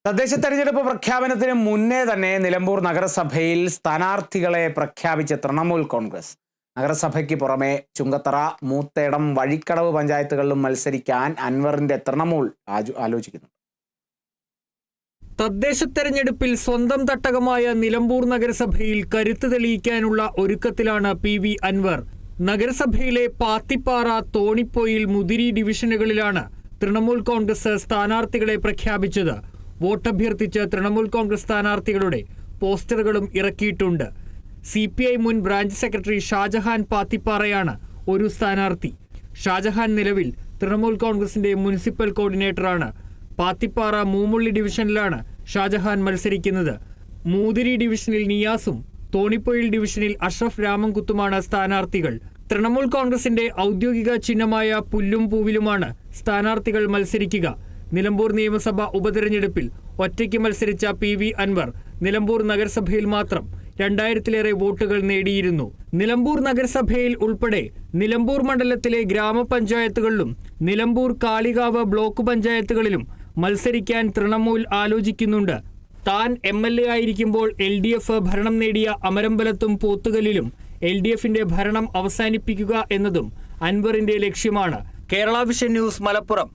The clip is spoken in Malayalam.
തദ്ദേശ തെരഞ്ഞെടുപ്പ് പ്രഖ്യാപനത്തിന് മുന്നേ തന്നെ നിലമ്പൂർ നഗരസഭയിൽ സ്ഥാനാർത്ഥികളെ പ്രഖ്യാപിച്ച തൃണമൂൽ കോൺഗ്രസ്. നഗരസഭയ്ക്ക് പുറമെ ചുങ്കത്തറ, മൂത്തേടം, വഴിക്കടവ് പഞ്ചായത്തുകളിലും മത്സരിക്കാൻ അൻവറിന്റെ തൃണമൂൽ ആലോചിക്കുന്നു. തദ്ദേശ തെരഞ്ഞെടുപ്പിൽ സ്വന്തം തട്ടകമായ നിലമ്പൂർ നഗരസഭയിൽ കരുത്ത് തെളിയിക്കാനുള്ള ഒരുക്കത്തിലാണ് PV അൻവർ. നഗരസഭയിലെ പാത്തിപ്പാറ, തോണിപ്പൊയിൽ, മുതിരി ഡിവിഷനുകളിലാണ് തൃണമൂൽ കോൺഗ്രസ് സ്ഥാനാർത്ഥികളെ പ്രഖ്യാപിച്ചത്. വോട്ടഭ്യർത്ഥിച്ച് തൃണമൂൽ കോൺഗ്രസ് സ്ഥാനാർത്ഥികളുടെ പോസ്റ്ററുകളും ഇറക്കിയിട്ടുണ്ട്. CPI മുൻ ബ്രാഞ്ച് സെക്രട്ടറി ഷാജഹാൻ പാത്തിപ്പാറയാണ് ഒരു സ്ഥാനാർത്ഥി. ഷാജഹാൻ നിലവിൽ തൃണമൂൽ കോൺഗ്രസിന്റെ മുനിസിപ്പൽ കോർഡിനേറ്ററാണ്. പാത്തിപ്പാറ, മൂമുള്ളി ഡിവിഷനിലാണ് ഷാജഹാൻ മത്സരിക്കുന്നത്. മൂതിരി ഡിവിഷനിൽ നിയാസും തോണിപ്പൊയിൽ ഡിവിഷനിൽ അഷ്റഫ് രാമൻകുത്തുമാണ് സ്ഥാനാർത്ഥികൾ. തൃണമൂൽ കോൺഗ്രസിന്റെ ഔദ്യോഗിക ചിഹ്നമായ പുല്ലും പൂവിലുമാണ് സ്ഥാനാർത്ഥികൾ മത്സരിക്കുക. നിലമ്പൂർ നിയമസഭ ഉപതെരഞ്ഞെടുപ്പിൽ ഒറ്റയ്ക്ക് മത്സരിച്ച PV അൻവർ നിലമ്പൂർ നഗരസഭയിൽ മാത്രം 2000-ലേറെ വോട്ടുകൾ നേടിയിരുന്നു. നിലമ്പൂർ നഗരസഭയിൽ ഉൾപ്പെടെ നിലമ്പൂർ മണ്ഡലത്തിലെ ഗ്രാമപഞ്ചായത്തുകളിലും നിലമ്പൂർ കാളികാവ് ബ്ലോക്ക് പഞ്ചായത്തുകളിലും മത്സരിക്കാൻ തൃണമൂൽ ആലോചിക്കുന്നുണ്ട്. താൻ MLA ആയിരിക്കുമ്പോൾ LDF ഭരണം നേടിയ അമരമ്പലത്തും പോത്തുകല്ലിലും LDFന്റെ ഭരണം അവസാനിപ്പിക്കുക എന്നതും അൻവറിന്റെ ലക്ഷ്യമാണ്. Kerala vision news, Malappuram.